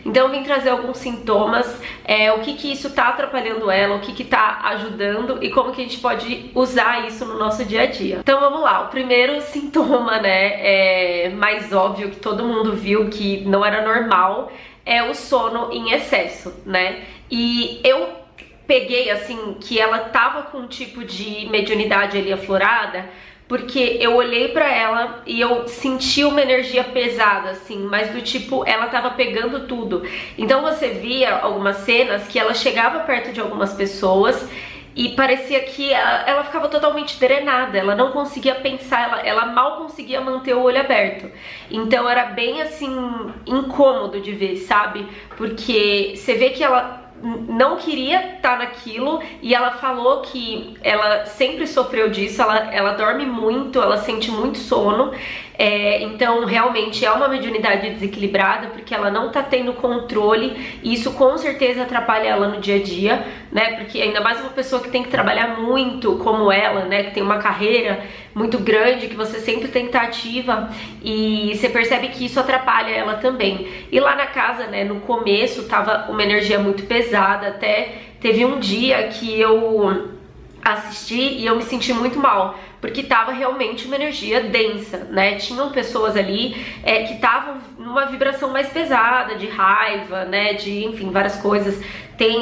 Então eu vim trazer alguns sintomas, o que isso tá atrapalhando ela, o que tá ajudando e como que a gente pode usar isso no nosso dia a dia. Então vamos lá, o primeiro sintoma, né, mais óbvio que todo mundo viu que não era normal, é o sono em excesso, né? E eu peguei assim que ela tava com um tipo de mediunidade ali aflorada, porque eu olhei pra ela e eu senti uma energia pesada, assim, mas do tipo, ela tava pegando tudo. Então você via algumas cenas que ela chegava perto de algumas pessoas e parecia que ela ficava totalmente drenada, ela não conseguia pensar, ela mal conseguia manter o olho aberto. Então era bem assim, incômodo de ver, sabe? Porque você vê que ela não queria estar naquilo e ela falou que ela sempre sofreu disso, ela dorme muito, ela sente muito sono, então realmente é uma mediunidade desequilibrada porque ela não tá tendo controle e isso com certeza atrapalha ela no dia a dia, né, porque ainda mais uma pessoa que tem que trabalhar muito como ela, né, que tem uma carreira muito grande, que você sempre tem que estar ativa e você percebe que isso atrapalha ela também. E lá na casa, né, no começo tava uma energia muito pesada, até teve um dia que eu assisti e eu me senti muito mal, porque tava realmente uma energia densa, né? Tinham pessoas ali que estavam numa vibração mais pesada, de raiva, né? De, enfim, várias coisas.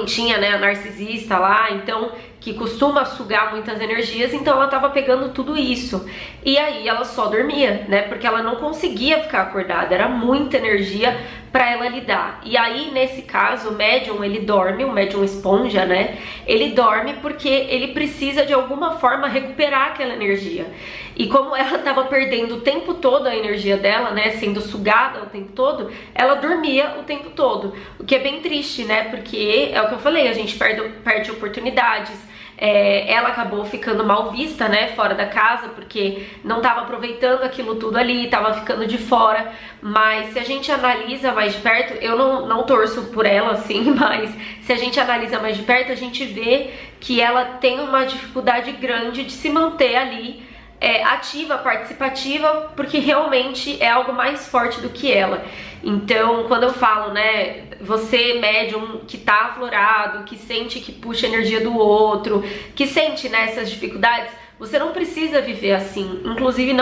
Tinha, né, a narcisista lá, então, que costuma sugar muitas energias, então ela tava pegando tudo isso. E aí ela só dormia, né? Porque ela não conseguia ficar acordada, era muita energia pra ela lidar. E aí, nesse caso, o médium, ele dorme, o médium esponja, né? Ele dorme porque ele precisa de alguma forma recuperar aquela energia. E como ela tava perdendo o tempo todo a energia dela, né, sendo sugada o tempo todo, ela dormia o tempo todo. O que é bem triste, né? Porque é o que eu falei, a gente perde oportunidades. Ela acabou ficando mal vista, né, fora da casa, porque não estava aproveitando aquilo tudo ali, estava ficando de fora. Mas se a gente analisa mais de perto, eu não torço por ela, assim, mas se a gente analisa mais de perto, a gente vê que ela tem uma dificuldade grande de se manter ali ativa, participativa, porque realmente é algo mais forte do que ela. Então, quando eu falo, né, você médium que tá aflorado, que sente que puxa a energia do outro, que sente, né, essas dificuldades, você não precisa viver assim. Inclusive,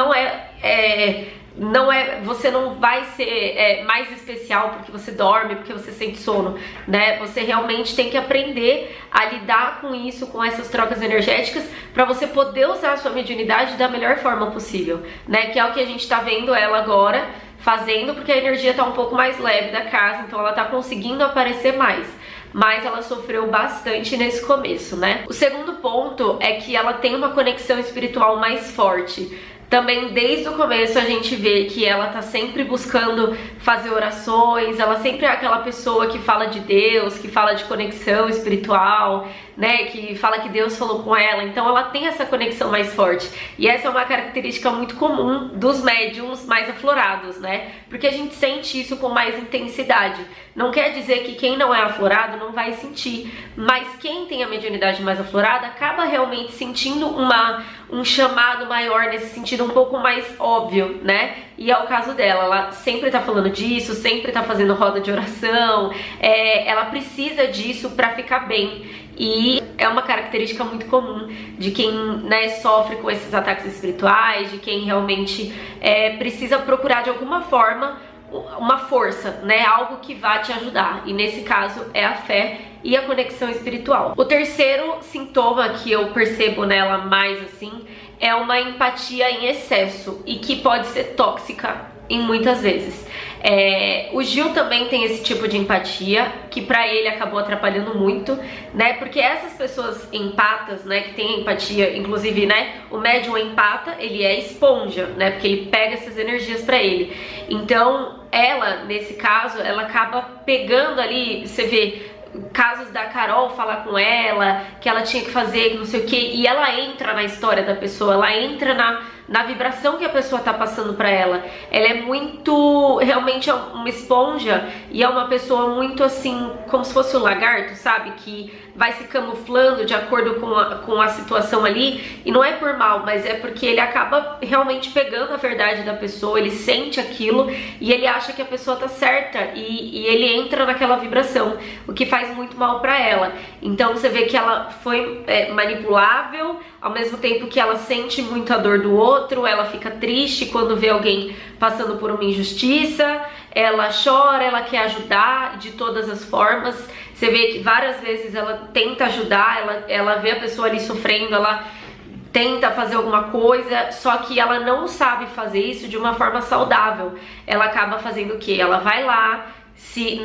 você não vai ser mais especial porque você dorme, porque você sente sono, né? Você realmente tem que aprender a lidar com isso, com essas trocas energéticas, para você poder usar a sua mediunidade da melhor forma possível, né? Que é o que a gente tá vendo ela agora fazendo, porque a energia tá um pouco mais leve da casa, então ela tá conseguindo aparecer mais. Mas ela sofreu bastante nesse começo, né? O segundo ponto é que ela tem uma conexão espiritual mais forte. Também desde o começo a gente vê que ela tá sempre buscando fazer orações, ela sempre é aquela pessoa que fala de Deus, que fala de conexão espiritual, né, que fala que Deus falou com ela, então ela tem essa conexão mais forte. E essa é uma característica muito comum dos médiums mais aflorados, né, porque a gente sente isso com mais intensidade. Não quer dizer que quem não é aflorado não vai sentir, mas quem tem a mediunidade mais aflorada acaba realmente sentindo um chamado maior nesse sentido um pouco mais óbvio, né? E é o caso dela, ela sempre tá falando disso, sempre tá fazendo roda de oração, ela precisa disso pra ficar bem. E é uma característica muito comum de quem, né, sofre com esses ataques espirituais, de quem realmente precisa procurar de alguma forma uma força, né, algo que vá te ajudar, e nesse caso é a fé e a conexão espiritual. O terceiro sintoma que eu percebo nela mais assim é uma empatia em excesso e que pode ser tóxica em muitas vezes. O Gil também tem esse tipo de empatia, que pra ele acabou atrapalhando muito, né? Porque essas pessoas empatas, né, que tem empatia, inclusive, né, o médium empata, ele é esponja, né? Porque ele pega essas energias pra ele. Então, ela, nesse caso, ela acaba pegando ali, você vê casos da Carol falar com ela, que ela tinha que fazer não sei o que, e ela entra na história da pessoa, ela entra na vibração que a pessoa tá passando pra ela. Ela é muito, realmente é uma esponja e é uma pessoa muito assim, como se fosse um lagarto, sabe? Que vai se camuflando de acordo com a situação ali, e não é por mal, mas é porque ele acaba realmente pegando a verdade da pessoa, ele sente aquilo e ele acha que a pessoa tá certa e ele entra naquela vibração, o que faz muito mal pra ela. Então você vê que ela foi manipulável, ao mesmo tempo que ela sente muito a dor do outro, ela fica triste quando vê alguém passando por uma injustiça, ela chora, ela quer ajudar de todas as formas. Você vê que várias vezes ela tenta ajudar, ela vê a pessoa ali sofrendo, ela tenta fazer alguma coisa, só que ela não sabe fazer isso de uma forma saudável. Ela acaba fazendo o quê? Ela vai lá, se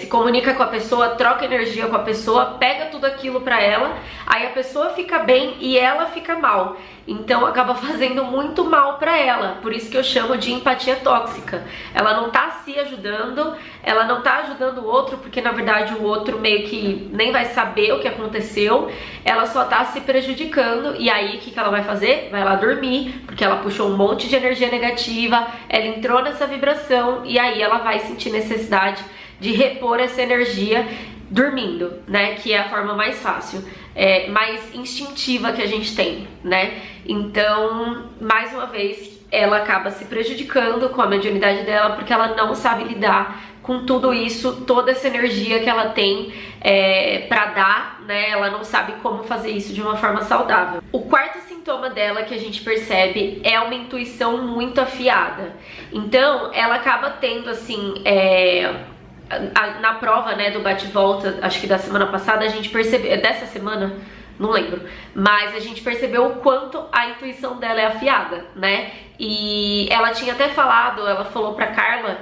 comunica com a pessoa, troca energia com a pessoa, pega tudo aquilo pra ela, aí a pessoa fica bem e ela fica mal. Então acaba fazendo muito mal pra ela. Por isso que eu chamo de empatia tóxica. Ela não tá se ajudando, ela não tá ajudando o outro, porque na verdade o outro meio que nem vai saber o que aconteceu. Ela só tá se prejudicando. E aí o que ela vai fazer? Vai lá dormir, porque ela puxou um monte de energia negativa, ela entrou nessa vibração e aí ela vai sentir necessidade de repor essa energia dormindo, né? Que é a forma mais fácil, mais instintiva que a gente tem, né? Então, mais uma vez, ela acaba se prejudicando com a mediunidade dela, porque ela não sabe lidar com tudo isso, toda essa energia que ela tem pra dar, né? Ela não sabe como fazer isso de uma forma saudável. O quarto sintoma dela que a gente percebe é uma intuição muito afiada. Então, ela acaba tendo, assim, na prova, né, do bate-volta, acho que da semana passada, a gente percebeu, dessa semana, não lembro, mas a gente percebeu o quanto a intuição dela é afiada, né? E ela tinha até falado, ela falou pra Carla,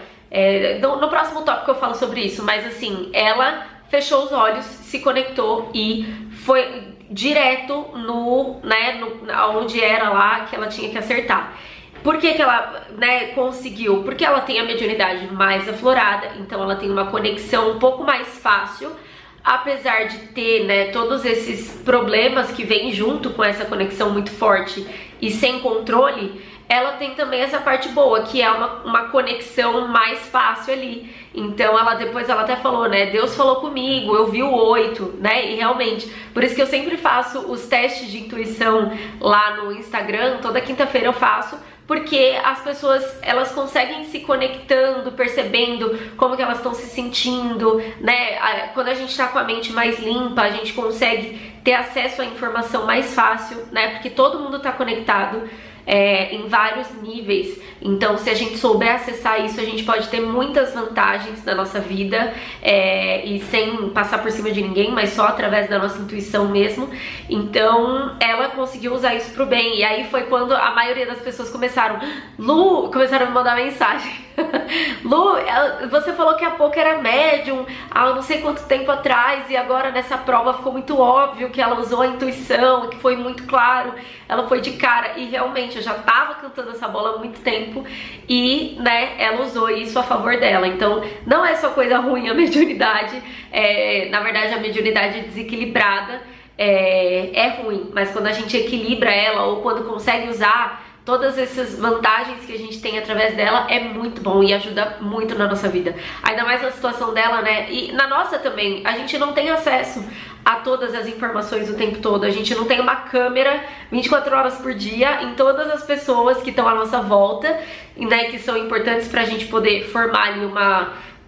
no próximo tópico eu falo sobre isso, mas assim, ela fechou os olhos, se conectou e foi direto onde era lá que ela tinha que acertar. Por que ela, né, conseguiu? Porque ela tem a mediunidade mais aflorada, então ela tem uma conexão um pouco mais fácil, apesar de ter, né, todos esses problemas que vêm junto com essa conexão muito forte e sem controle. Ela tem também essa parte boa, que é uma conexão mais fácil ali. Então depois ela até falou, né, Deus falou comigo, eu vi o 8, né, e realmente, por isso que eu sempre faço os testes de intuição lá no Instagram, toda quinta-feira eu faço, porque as pessoas, elas conseguem se conectando, percebendo como que elas estão se sentindo, né? Quando a gente tá com a mente mais limpa, a gente consegue ter acesso à informação mais fácil, né? Porque todo mundo tá conectado em vários níveis. Então, se a gente souber acessar isso, a gente pode ter muitas vantagens na nossa vida, e sem passar por cima de ninguém, mas só através da nossa intuição mesmo. Então, ela conseguiu usar isso pro bem. E aí foi quando a maioria das pessoas começaram a me mandar mensagem. Lu, você falou que há pouco era médium, há não sei quanto tempo atrás, e agora nessa prova ficou muito óbvio que ela usou a intuição, que foi muito claro, ela foi de cara. E realmente eu já tava cantando essa bola há muito tempo e, né, ela usou isso a favor dela. Então não é só coisa ruim a mediunidade, na verdade a mediunidade desequilibrada é ruim, mas quando a gente equilibra ela, ou quando consegue usar todas essas vantagens que a gente tem através dela, é muito bom e ajuda muito na nossa vida. Ainda mais na situação dela, né? E na nossa também, a gente não tem acesso a todas as informações o tempo todo. A gente não tem uma câmera 24 horas por dia em todas as pessoas que estão à nossa volta, né? Que são importantes pra gente poder formar ali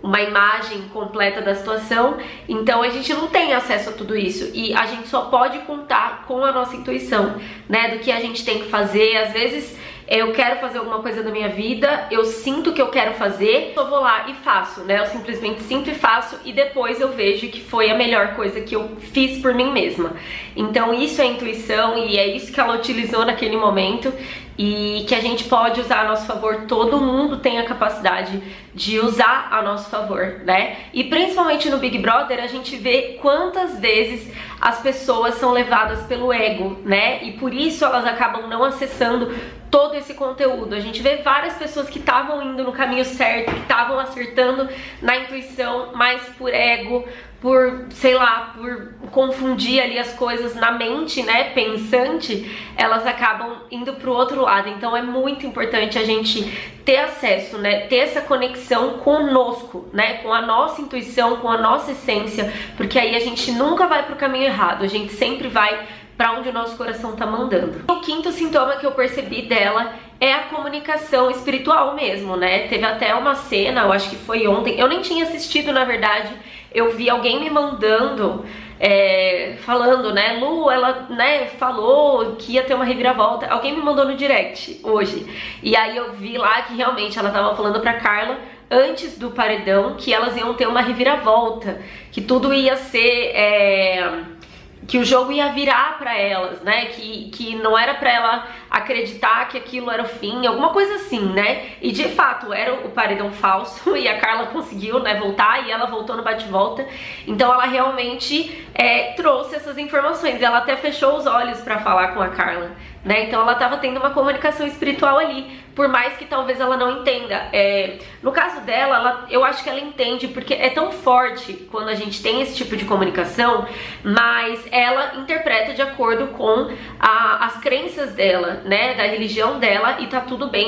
uma imagem completa da situação. Então a gente não tem acesso a tudo isso e a gente só pode contar com a nossa intuição, né, do que a gente tem que fazer. Às vezes eu quero fazer alguma coisa na minha vida, eu sinto que eu quero fazer, eu vou lá e faço, né, eu simplesmente sinto e faço e depois eu vejo que foi a melhor coisa que eu fiz por mim mesma. Então isso é intuição e é isso que ela utilizou naquele momento e que a gente pode usar a nosso favor. Todo mundo tem a capacidade de usar a nosso favor, né? E principalmente no Big Brother a gente vê quantas vezes as pessoas são levadas pelo ego, né? E por isso elas acabam não acessando todo esse conteúdo. A gente vê várias pessoas que estavam indo no caminho certo, que estavam acertando na intuição, mas por ego, por, sei lá, por confundir ali as coisas na mente, né, pensante, elas acabam indo pro outro lado. Então é muito importante a gente ter acesso, né, ter essa conexão conosco, né, com a nossa intuição, com a nossa essência, porque aí a gente nunca vai pro caminho errado, a gente sempre vai para onde o nosso coração tá mandando. O quinto sintoma que eu percebi dela é a comunicação espiritual mesmo, né? Teve até uma cena, eu acho que foi ontem, eu nem tinha assistido na verdade, eu vi alguém me mandando, falando, né, Lu, ela, né, falou que ia ter uma reviravolta, alguém me mandou no direct hoje, e aí eu vi lá que realmente ela tava falando pra Carla, antes do paredão, que elas iam ter uma reviravolta, que tudo ia ser, que o jogo ia virar pra elas, né, que não era pra ela acreditar que aquilo era o fim, alguma coisa assim, né, e de fato era o paredão falso e a Carla conseguiu, né, voltar e ela voltou no bate-volta, então ela realmente trouxe essas informações, ela até fechou os olhos pra falar com a Carla, né, então ela tava tendo uma comunicação espiritual ali, por mais que talvez ela não entenda. No caso dela, eu acho que ela entende, porque é tão forte quando a gente tem esse tipo de comunicação, mas ela interpreta de acordo com as crenças dela, né, da religião dela, e tá tudo bem.